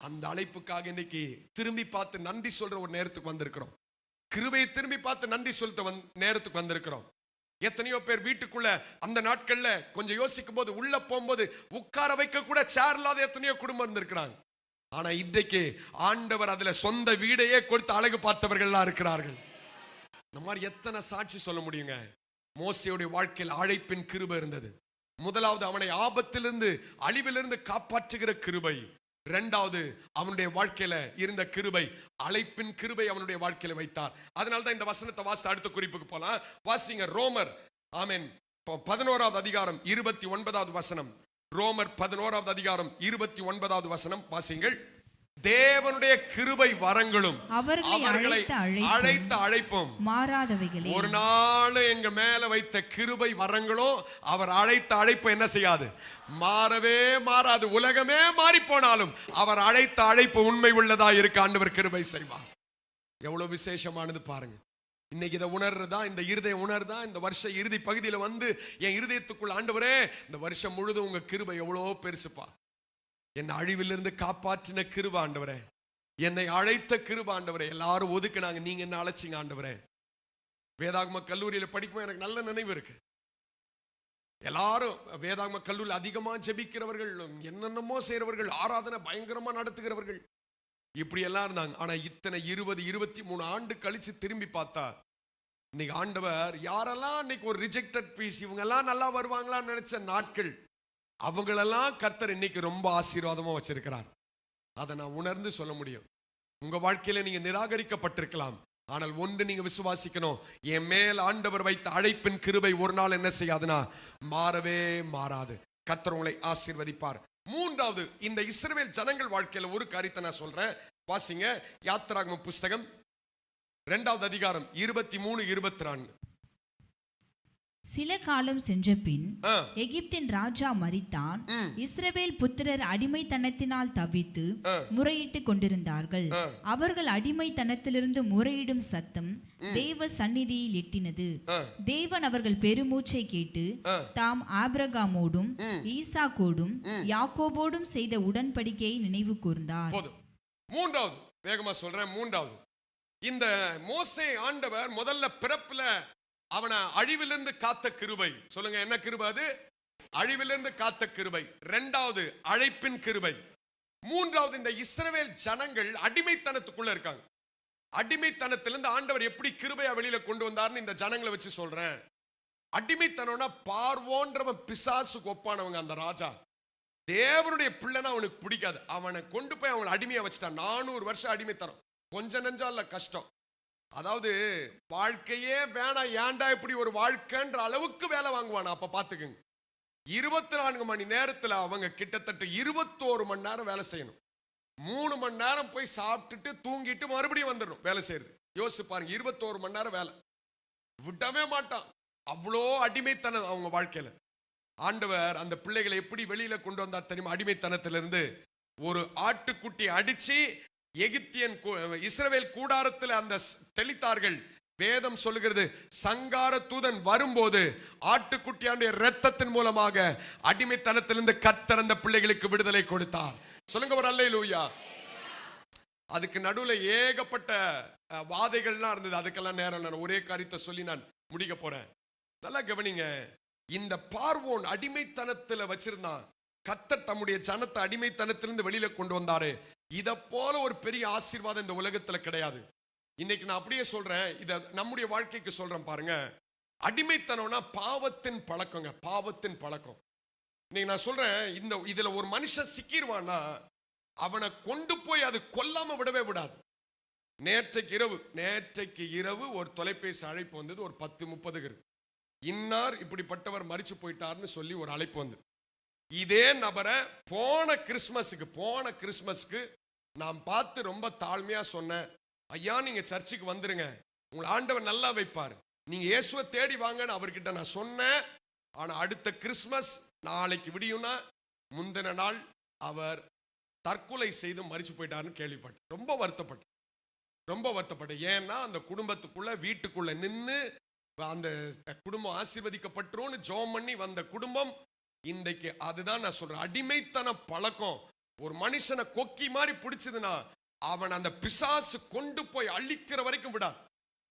அந்த அழைப்புக்காக இன்னைக்கு திரும்பி பார்த்து நன்றி சொல்ற ஒரு நேரத்துக்கு வந்திருக்கிறோம். கிருபையை திரும்பி பார்த்து நன்றி சொல்ல நேரத்துக்கு வந்திருக்கிறோம். எத்தனையோ பேர் வீட்டுக்குள்ள அந்த நாட்கள்ல கொஞ்சம் யோசிக்கும் போது, உள்ள போகும்போது உட்கார வைக்க கூட சேர் இல்லாத எத்தனையோ குடும்பம் இருந்திருக்கிறாங்க. ஆனா இன்றைக்கு ஆண்டவர் அதுல சொந்த வீடையே கொடுத்து அழகு பார்த்தவர்கள்லாம் இருக்கிறார்கள். இந்த மாதிரி எத்தனை சாட்சி சொல்ல முடியுங்க. மோசேயுடைய வாழ்க்கையில் அழைப்பின் கிருபை இருந்தது. முதலாவது அவனை ஆபத்திலிருந்து அழிவிலிருந்து காப்பாற்றுகிற கிருபை. 2வது அவனுடைய வாழ்க்கையில இருந்த கிருபை, அழைப்பின் கிருபை அவனுடைய வாழ்க்கையில வைத்தார். அதனால்தான் இந்த வசனத்தை வாசி அடுத்த குறிப்புக்கு போலாம். வாசிங்க ரோமர் 11வது அதிகாரம் 29வது வசனம். ரோமர் 11வது அதிகாரம் 29வது வசனம் வாசிங்கள். தேவனுடைய கிருபை வரங்களும் அவர்களை அழைத்த அழைப்பும் மாறாதவைகளே. ஒரு நாள் எங்க மேல வைத்த கிருபை வரங்களும் அவர் அழைத்த அழைப்பு என்ன செய்யாது, மாறவே மாறாது. உலகமே மாறி போனாலும் அவர் அழைத்த அழைப்பு உண்மை உள்ளதா இருக்க ஆண்டவர் கிருபை செய்வார். எவ்வளவு விசேஷமானது பாருங்க. இன்னைக்கு இதை உணர்றதா, இந்த இருதயம் உணர்றதா, இந்த வருஷ இறுதி பகுதியில வந்து என் இருதயத்துக்குள்ள ஆண்டவரே இந்த வருஷம் முழுதும் உங்க கிருபை எவ்வளோ பெருசுப்பா, என்னை அழிவிலிருந்து காப்பாற்றின கிருபை ஆண்டவரே, என்னை அழைத்த கிருபை ஆண்டவரே. எல்லாரும் ஒதுக்குனாங்க, நீங்க என்ன அழைச்சிங்க ஆண்டவரே. வேதாகம கல்லூரியில படிக்கும்போது எனக்கு நல்ல நினைவு இருக்கு. எல்லாரும் வேதாகம கல்லூரியில் அதிகமா ஜெபிக்கிறவர்கள், என்னென்னமோ செய்யறவர்கள், ஆராதனை பயங்கரமா நடத்துகிறவர்கள். இப்படி எல்லாம் இருந்தாங்க. ஆனா இத்தனை 20-23 ஆண்டு கழிச்சு திரும்பி பார்த்தா இன்னைக்கு ஆண்டவர் யாரெல்லாம் இன்னைக்கு ஒரு ரிஜெக்டட் பீஸ், இவங்க எல்லாம் நல்லா வருவாங்களான்னு நினைச்ச நாட்கள், அவங்களெல்லாம் கர்த்தர் இன்னைக்கு ரொம்ப ஆசீர்வாதமா வச்சிருக்கிறார். அதை நான் உணர்ந்து சொல்ல முடியும். உங்க வாழ்க்கையில நீங்க நிராகரிக்கப்பட்டிருக்கலாம், ஆனால் ஒன்று நீங்க விசுவாசிக்கணும், என் மேல் ஆண்டவர் வைத்த அழைப்பின் கிருபை ஒரு நாள் என்ன செய்யாதுன்னா மாறவே மாறாது. கர்த்தர் உங்களை ஆசீர்வதிப்பார். மூன்றாவது, இந்த இஸ்ரவேல் ஜனங்கள் வாழ்க்கையில ஒரு காரியத்தை நான் சொல்றேன், வாசிங்க. யாத்திராகமம் புஸ்தகம் 2வது அதிகாரம் 23-24. சில காலம் சென்ற பின் எகிப்தின் ராஜா மரித்தான். இஸ்ரவேல் புத்திரர் அடிமைத்தனத்தினால் தவித்து முறையிட்டு கொண்டிருந்தார்கள். அவர்கள் அடிமைத்தனத்திலிருந்து முறையிடும் சத்தம் தேவ சந்நிதியில் எட்டினது. தேவன் அவர்கள் பெருமூச்சை கேட்டு தாம் ஆபிரகாமோடும் ஈசாக்கோடும் யாக்கோபோடும் செய்த உடன்படிக்கையை நினைவு கூர்ந்தார். மூன்றாவது, வேகமா சொல்றேன். மூன்றாவது, இந்த மோசே ஆண்டவர் முதல்ல பிறப்புல அவனை அழிவிலிருந்து காத்த கிருபை. சொல்லுங்க, என்ன கிருபை அது? அழிவிலிருந்து காத்த கிருபை. இரண்டாவது, அழைப்பின் கிருபை. மூன்றாவது, இந்த இஸ்ரவேல் ஜனங்கள் அடிமைத்தனத்துக்குள்ள இருக்காங்க. அடிமைத்தனத்திலிருந்து ஆண்டவர் எப்படி கிருபையா வெளியில கொண்டு வந்தார்னு இந்த ஜனங்களை வச்சு சொல்றேன். அடிமைத்தனம்னா பார்வோன்றவன் பிசாசுக்கு ஒப்பானவங்க. அந்த ராஜா தேவனுடைய பிள்ளைனா அவனுக்கு பிடிக்காது. அவனை கொண்டு போய் அவனை அடிமையா வச்சுட்டான். 400 வருஷம் அடிமைத்தனம். கொஞ்சம் நெஞ்சா இல்ல, கஷ்டம். அதாவது வாழ்க்கையே வேணாம், ஏன்டா இப்படி ஒரு வாழ்க்கைன்ற அளவுக்கு வேலை வாங்குவானா. அப்ப பாத்துக்குங்க, 24 மணி நேரத்துல அவங்க கிட்டத்தட்ட 21 மணி நேரம் வேலை செய்யணும். 3 மணி நேரம் போய் சாப்பிட்டுட்டு தூங்கிட்டு மறுபடியும் வந்துடணும் வேலை செய்யறது. யோசிச்சு பாருங்க, 21 மணி நேரம் வேலை, விடவே மாட்டான். அவ்வளோ அடிமைத்தனம் அவங்க வாழ்க்கையில. ஆண்டவர் அந்த பிள்ளைகளை எப்படி வெளியில கொண்டு வந்தார் தெரியுமா? அடிமைத்தனத்திலிருந்து ஒரு ஆட்டுக்குட்டி அடிச்சு எகிப்தியன் இஸ்ரவேல் கூடாரத்தில் அந்த தெளித்தார்கள். வேதம் சொல்லுகிறது, சங்கார தூதன் வரும்போது ஆட்டுக்குட்டியாண்டிய இரத்தத்தின் மூலமாக அடிமைத்தனத்திலிருந்து கர்த்தர் அந்த பிள்ளைகளுக்கு விடுதலை கொடுத்தார். சொல்லுங்க ஒரு அல்லேலூயா. அதுக்கு நடுவுல ஏகப்பட்ட வாதைகள்லாம் இருந்தது. அதுக்கெல்லாம் நேரம், நான் ஒரே காரியத்தை சொல்லி நான் முடிக்க போறேன். நல்லா கவனிங்க. இந்த பார்வோன் அடிமைத்தனத்துல வச்சிருந்தான். கர்த்தர் தம்முடைய ஜனத்தை அடிமைத்தனத்திலிருந்து வெளியில கொண்டு வந்தாரு. இத போல ஒரு பெரிய ஆசீர்வாதம் இந்த உலகத்துல கிடையாது. இன்னைக்கு நான் அப்படியே சொல்றேன், இத நம்முடைய வாழ்க்கைக்கு சொல்றேன் பாருங்க. அடிமைத்தனம்னா பாவத்தின் பழக்கங்க, பாவத்தின் பழக்கம். இன்னைக்கு நான் சொல்றேன், இதுல ஒரு மனுஷன் சிக்கிடுவான்னா அவனை கொண்டு போய் அது கொல்லாம விடவே விடாது. நேற்றைக்கு இரவு ஒரு தொலைபேசி அழைப்பு வந்தது. ஒரு 10:30 இன்னார் இப்படிப்பட்டவர் மரிச்சு போயிட்டார்னு சொல்லி ஒரு அழைப்பு வந்தது. இதே நபரை போன கிறிஸ்மஸ்க்கு நான் பார்த்து ரொம்ப தாழ்மையா சொன்னேன், ஐயா நீங்க சர்ச்சுக்கு வந்துருங்க, உங்களை ஆண்டவர் நல்லா வைப்பார், நீங்க இயேசுவை தேடி வாங்கன்னு அவர்கிட்ட நான் சொன்னேன். ஆனா அடுத்த கிறிஸ்மஸ் நாளைக்கு விடியும்னா முந்தின நாள் அவர் தற்கொலை செய்து மரிச்சு போயிட்டாருன்னு கேள்விப்பட்டேன். ரொம்ப வருத்தப்பட்டேன். ஏன்னா அந்த குடும்பத்துக்குள்ள வீட்டுக்குள்ள நின்று அந்த குடும்பம் ஆசீர்வதிக்கப்பட்டுரும்னு ஜெபம் பண்ணி வந்த குடும்பம் இன்றைக்கு அதுதான் நான் சொல்றேன். அடிமைத்தன பழக்கம் ஒரு மனுஷனை கொக்கி மாதிரி பிடிச்சதுன்னா அவன் அந்த பிசாசு கொண்டு போய் அழிக்கிற வரைக்கும் விடாது.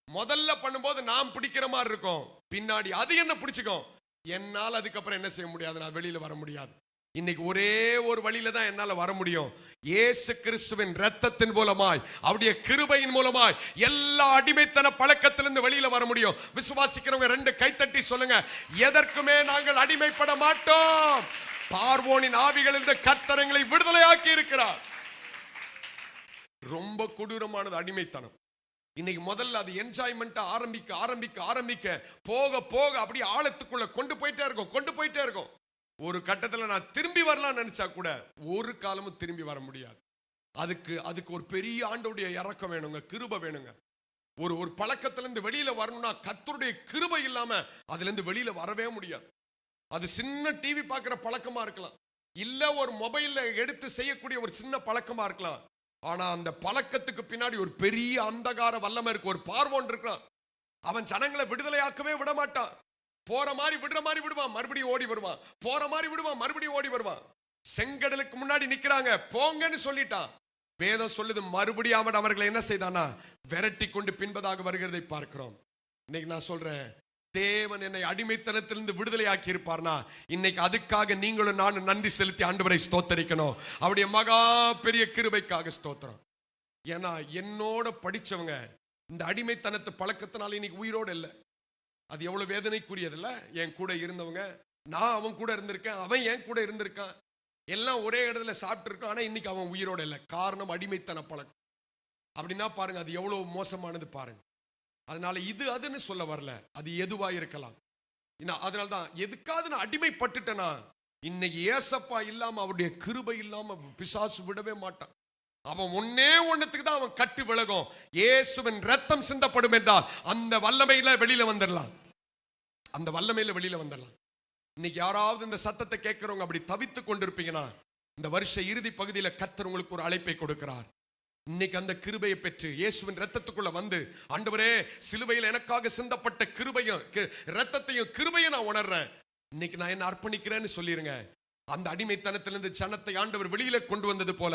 முதல்ல பண்ணும்போது நாம் பிடிக்கிற மாதிரி இருக்கும், பின்னாடி அது என்ன பிடிச்சுக்கும். என்னால் அதுக்கப்புறம் என்ன செய்ய முடியாது, நான் வெளியில வர முடியாது. இன்னைக்கு ஒரே ஒரு வழியில தான் என்னால வர முடியும். இயேசு கிறிஸ்துவின் இரத்தத்தின் மூலமாய், அவருடைய கிருபையின் மூலமாய் எல்லா அடிமைத்தன பழக்கத்திலிருந்து வெளியில வர முடியும். விசுவாசிக்கிறவங்க 2 கைத்தட்டி சொல்லுங்க, எதற்குமே நாங்கள் அடிமைப்பட மாட்டோம். பார்வோனின் ஆவிகளிலிருந்து கர்த்தர் எங்களை விடுதலையாக்கி இருக்கிறார். ரொம்ப கொடூரமானது அடிமைத்தனம். இன்னைக்கு முதல்ல அது என்ஜாய்மெண்ட் ஆரம்பிக்க போக போக அப்படியே ஆழத்துக்குள்ள கொண்டு போயிட்டே இருக்கும். ஒரு கட்டத்துல நான் திரும்பி வரலாம் நினைச்சா கூட ஒரு காலமும் திரும்பி வர முடியாது. அதுக்கு ஒரு பெரிய ஆண்டவருடைய இரக்கம் வேணுங்க, கிருபை வேணுங்க. ஒரு பழக்கத்திலிருந்து வெளியில வரணும்னா கர்த்தருடைய கிருபை இல்லாம அதுல இருந்து வெளியில வரவே முடியாது. அது சின்ன டிவி பார்க்கிற பழக்கமா இருக்கலாம், இல்ல ஒரு மொபைல்ல எடுத்து செய்யக்கூடிய ஒரு சின்ன பழக்கமா இருக்கலாம். ஆனா அந்த பழக்கத்துக்கு பின்னாடி ஒரு பெரிய அந்தகார வல்லமை இருக்கு. ஒரு பார்வோன் இருக்கான், அவன் ஜனங்களை விடுதலையாக்கவே விட மாட்டான். போற மாதிரி விடுற மாதிரி விடுவான், மறுபடியும் ஓடி வருவான். போற மாதிரி விடுவான், மறுபடியும் ஓடி வருவான். செங்கடலுக்கு முன்னாடி நிக்கிறாங்க, போங்கன்னு சொல்லிட்டான். வேதம் சொல்லுது, மறுபடியும் அவன் அவர்களை என்ன செய்தானா விரட்டி கொண்டு பின்பதாக வருகிறதை பார்க்கிறோம். இன்னைக்கு நான் சொல்றேன், தேவன் என்னை அடிமைத்தனத்திலிருந்து விடுதலையாக்கி இருப்பார்னா இன்னைக்கு அதுக்காக நீங்களும் நானும் நன்றி செலுத்தி ஆண்டவரை ஸ்தோத்தரிக்கணும். அவருடைய மகா பெரிய கிருபைக்காக ஸ்தோத்திரம். ஏன்னா என்னோட படிச்சவங்க இந்த அடிமைத்தனத்து பழக்கத்தினால இன்னைக்கு உயிரோடு இல்லை. அது எவ்வளவு வேதனைக்குரியதில்ல. என் கூட இருந்தவங்க, நான் அவன் கூட இருந்திருக்கேன், அவன் என் கூட இருந்திருக்கான், எல்லாம் ஒரே இடத்துல சாப்பிட்டு இருக்கோம். ஆனா இன்னைக்கு அவன் உயிரோடு இல்லை. காரணம் அடிமைத்தன பழக்கம். அப்படின்னா பாருங்க அது எவ்வளவு மோசமானது பாருங்க. அதனால இது அதுன்னு சொல்ல வரல, அது எதுவா இருக்கலாம். அதனால்தான் எதுக்காவது நான் அடிமைப்பட்டுட்டேனா இன்னைக்கு ஏசப்பா இல்லாம அவருடைய கிருபை இல்லாம பிசாசு விடவே மாட்டான். அவன் ஒண்ணுத்துக்கு தான் அவன் கட்டு விலகும். இயேசுவின் ரத்தம் சிந்தப்படும் என்றால் அந்த வல்லமையில வெளியில வந்துடலாம். அந்த வல்லமையில வெளியில வந்துடலாம். இன்னைக்கு யாராவது இந்த சத்தத்தை கேட்கிறவங்க அப்படி தவித்து கொண்டிருப்பீங்கன்னா இந்த வருஷ இறுதி பகுதியில் கர்த்தர் உங்களுக்கு ஒரு அழைப்பை கொடுக்கிறார். இன்னைக்கு அந்த கிருபையை பெற்று இயேசுவின் ரத்தத்துக்குள்ள வந்து, ஆண்டவரே சிலுவையில் எனக்காக சிந்தப்பட்ட கிருபையும் ரத்தத்தையும் கிருபையும் நான் உணர்றேன், இன்னைக்கு நான் என்ன அர்ப்பணிக்கிறேன்னு சொல்லிருங்க. அந்த அடிமைத்தனத்திலிருந்து ஜனத்தை ஆண்டவர் வெளியில கொண்டு வந்தது போல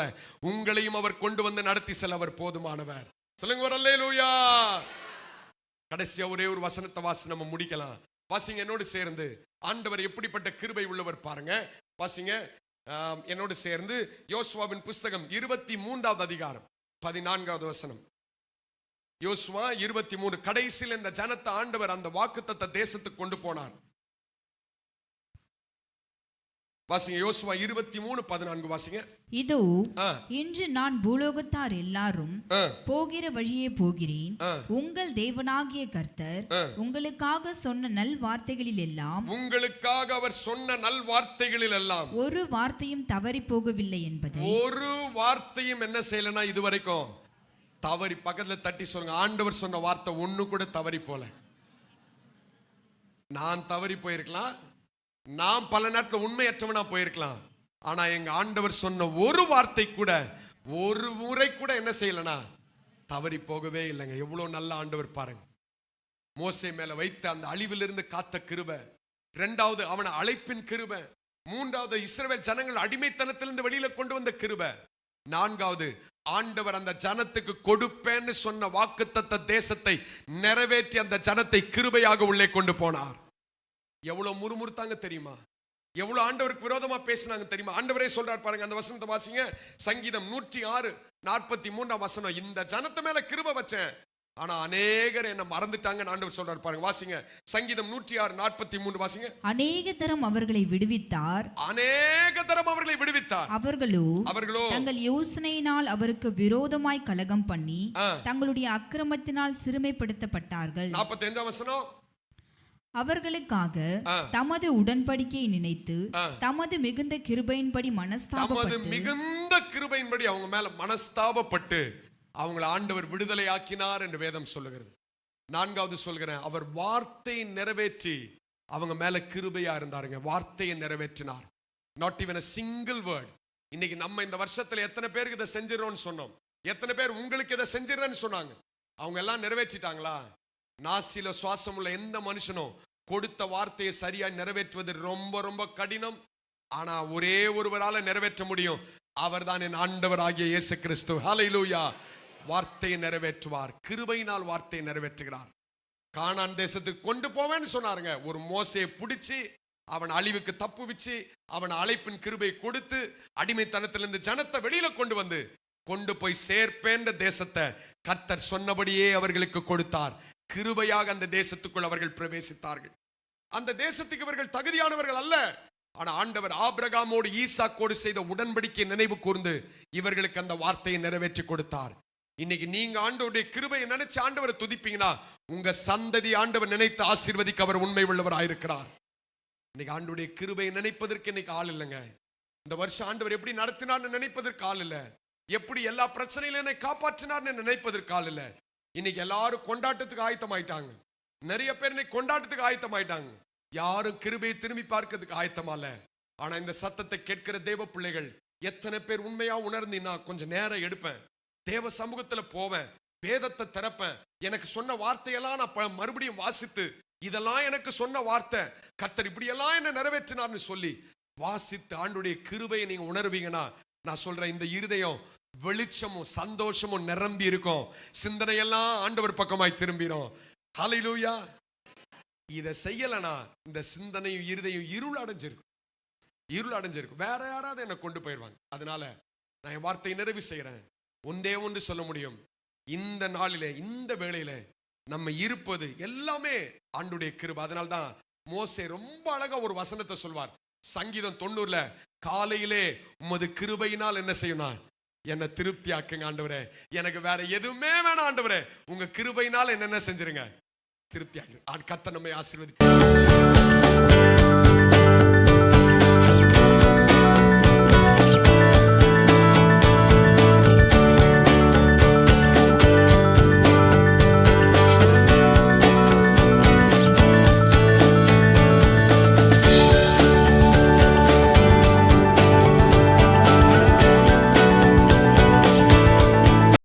உங்களையும் அவர் கொண்டு வந்து நடத்தி செல்ல அவர் போதுமானவர். சொல்லுங்க அல்லேலூயா. கடைசியா ஒரே ஒரு வசனத்தை வாசி நம்ம முடிக்கலாம். வாசிங்க என்னோடு சேர்ந்து. ஆண்டவர் எப்படிப்பட்ட கிருபை உள்ளவர் பாருங்க. வாசிங்க என்னோடு சேர்ந்து யோசுவாவின் புஸ்தகம் 23வது அதிகாரம் 14வது வசனம். யோசுவா 23. கடைசியில் இந்த ஜனத்தை ஆண்டவர் அந்த வாக்குத்தத்த தேசத்துக்கு கொண்டு போனார். வாசிங்க யோசுவா 23:14 வாசிங்க. இதோ இன்று நான் பூலோகத்தார் எல்லாரும் போகிற வழியே போகிறேன். உங்கள் தேவனாகிய கர்த்தர் உங்களுக்காக சொன்ன நல் வார்த்தைகளில் எல்லாம், உங்களுக்காக அவர் சொன்ன நல் வார்த்தைகளில் எல்லாம் ஒரு வார்த்தையும் தவறி போகவில்லை என்பதை, ஒரு வார்த்தையும் என்ன செய்யலனா இதுவரைக்கும் தவறி. பக்கத்துல தட்டி சொல்லுங்க, ஆண்டவர் சொன்ன வார்த்தை ஒண்ணு கூட தவறி போல. நான் தவறி போயிருக்கலாம், நான் பல நேரத்தில் உண்மையற்றவனா போயிருக்கலாம், ஆனா எங்க ஆண்டவர் சொன்ன ஒரு வார்த்தை கூட ஒரு முறை கூட என்ன செய்யலனா தவறி போகவே இல்லைங்க. எவ்வளவு நல்ல ஆண்டவர் பாருங்க. மோசே மேல வைத்த அந்த அழிவிலிருந்து காத்த கிருபை, இரண்டாவது அவன அழைப்பின் கிருபை, மூன்றாவது இஸ்ரவேல் ஜனங்கள் அடிமைத்தனத்திலிருந்து வெளியில கொண்டு வந்த கிருபை, நான்காவது ஆண்டவர் அந்த ஜனத்துக்கு கொடுப்பேன்னு சொன்ன வாக்குத்தத்த தேசத்தை நிறைவேற்றி அந்த ஜனத்தை கிருபையாக உள்ளே கொண்டு போனார். எவ்வளவு முறுமுறுத்தாங்க தெரியுமா? எவ்வளவு ஆண்டவருக்கு விரோதமா பேசினாங்க தெரியுமா? ஆண்டவரே சொல்றார் பாருங்க, அந்த வசனத்தை வாசிங்க. சங்கீதம் 106:43 வசனம். இந்த ஜனத்து மேல கிருபை வச்சேன், ஆனா அநேகர் என்ன மறந்துட்டாங்க ஆண்டவர் சொல்றார் பாருங்க. வாசிங்க சங்கீதம் 106:43 வாசிங்க. அநேக தரம் அவர்களை விடுவித்தார், அநேக தரம் அவர்களை விடுவித்தார். அவர்களோ தங்கள் யோசனையினால் அவருக்கு விரோதமாய் கலகம் பண்ணி தங்களுடைய அக்கிரமத்தினால் சிறுமைப்படுத்தப்பட்டார்கள். 45 வசனம். அவர்களுக்காக தமது உடன்படிக்கையை நினைத்து தமது மிகுந்த கிருபையின்படி அவங்க மேல மனஸ்தாபப்பட்டு அவங்களை ஆண்டவர் விடுதலை ஆக்கினார் என்று வேதம் சொல்லுகிறது. நான்காவது சொல்கிறேன், அவர் வார்த்தையை நிறைவேற்றி அவங்க மேல கிருபையா இருந்தாருங்க. வார்த்தையை நிறைவேற்றினார். Not even a single word. இன்னைக்கு நம்ம இந்த வருஷத்துல எத்தனை பேருக்கு இதை செஞ்சிடறோம்னு சொன்னோம்? எத்தனை பேர் உங்களுக்கு இதை செஞ்சிடறேன்னு சொன்னாங்க? அவங்க எல்லாம் நிறைவேற்றிட்டாங்களா? நாசில சுவாசம் உள்ள எந்த மனுஷனும் கொடுத்த வார்த்தையை சரியா நிறைவேற்றுவது ரொம்ப ரொம்ப கடினம். ஆனா ஒரே ஒருவரால நிறைவேற்ற முடியும், அவர்தான் என் ஆண்டவர் ஆகிய இயேசு கிறிஸ்து. ஹல்லேலூயா. வார்த்தையை நிறைவேற்றுவார், கிருபையினால் வார்த்தையை நிறைவேற்றுகிறார். கானான் தேசத்துக்கு கொண்டு போவேன்னு சொன்னாருங்க. ஒரு மோசையை பிடிச்சி அவன் அழிவுக்கு தப்புவிச்சு அவன் அழைப்பின் கிருபை கொடுத்து அடிமைத்தனத்திலிருந்து ஜனத்தை வெளியில கொண்டு போய் சேர்ப்பேன்ற தேசத்தை கர்த்தர் சொன்னபடியே அவர்களுக்கு கொடுத்தார். கிருபையாக அந்த தேசத்துக்குள் அவர்கள் பிரவேசித்தார்கள். அந்த தேசத்துக்கு இவர்கள் தகுதியானவர்கள் அல்ல, ஆனா ஆண்டவர் ஆபிரகாமோடு ஈசாக்கோடு செய்த உடன்படிக்கை நினைவு கூர்ந்து இவர்களுக்கு அந்த வார்த்தையை நிறைவேற்றி கொடுத்தார். இன்னைக்கு நீங்க ஆண்டவருடைய கிருபையை நினைச்சு ஆண்டவரை துதிப்பீங்கன்னா உங்க சந்ததி ஆண்டவர் நினைத்து ஆசீர்வதிக்க அவர் உண்மை உள்ளவராயிருக்கிறார். இன்னைக்கு ஆண்டவருடைய கிருபையை நினைப்பதற்கு இன்னைக்கு ஆள் இல்லைங்க. இந்த வருஷம் ஆண்டவர் எப்படி நடத்தினார்னு நினைப்பதற்கு ஆள் இல்லை. எப்படி எல்லா பிரச்சனையிலும் என்னை காப்பாற்றினார்னு நினைப்பதற்கு ஆள் இல்லை. இன்னைக்கு எல்லாரும் கொண்டாட்டத்துக்கு ஆயத்தமாயிட்டாங்க. நிறைய பேர் இன்னைக்கு கொண்டாட்டத்துக்கு ஆயத்தமாயிட்டாங்க. யாரும் கிருபையை திரும்பி பார்க்கிறதுக்கு ஆயத்தமா இல்ல. ஆனா இந்த சத்தத்தை கேட்கிற தேவ பிள்ளைகள் எத்தனை பேர் உண்மையா உணர்ந்தீங்கன்னா கொஞ்சம் நேரம் எடுப்பேன், தேவ சமூகத்துல போவேன், வேதத்தை திறப்பேன், எனக்கு சொன்ன வார்த்தையெல்லாம் நான் மறுபடியும் வாசித்து இதெல்லாம் எனக்கு சொன்ன வார்த்தை, கர்த்தர் இப்படியெல்லாம் என்ன நிறைவேற்றினார்னு சொல்லி வாசித்து ஆண்டுடைய கிருபையை நீங்க உணர்வீங்கன்னா நான் சொல்றேன், இந்த இருதயம் வெளிச்சமும் சந்தோஷமும் நிரம்பி இருக்கும். சிந்தனையெல்லாம் ஆண்டவர் பக்கமாய் திரும்பிடும். ஹல்லேலூயா. இதை செய்யலனா இந்த சிந்தனையும் இருதயம் இருள் அடைஞ்சிருக்கும். வேற யாராவது என்னை கொண்டு போயிடுவாங்க. அதனால நான் என் வார்த்தையை நிறைவு செய்யறேன். ஒன்றே ஒன்று சொல்ல முடியும், இந்த நாளிலே இந்த வேளையிலே நம்ம இருப்பது எல்லாமே ஆண்டுடைய கிருபை. அதனால்தான் மோசே ரொம்ப அழகா ஒரு வசனத்தை சொல்வார், சங்கீதம் 90 காலையிலே உமது கிருபையினால் என்ன செய்யணும், என்னை திருப்தி ஆக்குங்க ஆண்டவரே, எனக்கு வேற எதுவுமே வேணாம் ஆண்டவரே, உங்க கிருபையினால் என்ன செஞ்சிருங்க, திருப்தி ஆக்கு. கர்த்தர் நம்மை ஆசீர்வதிப்பார்.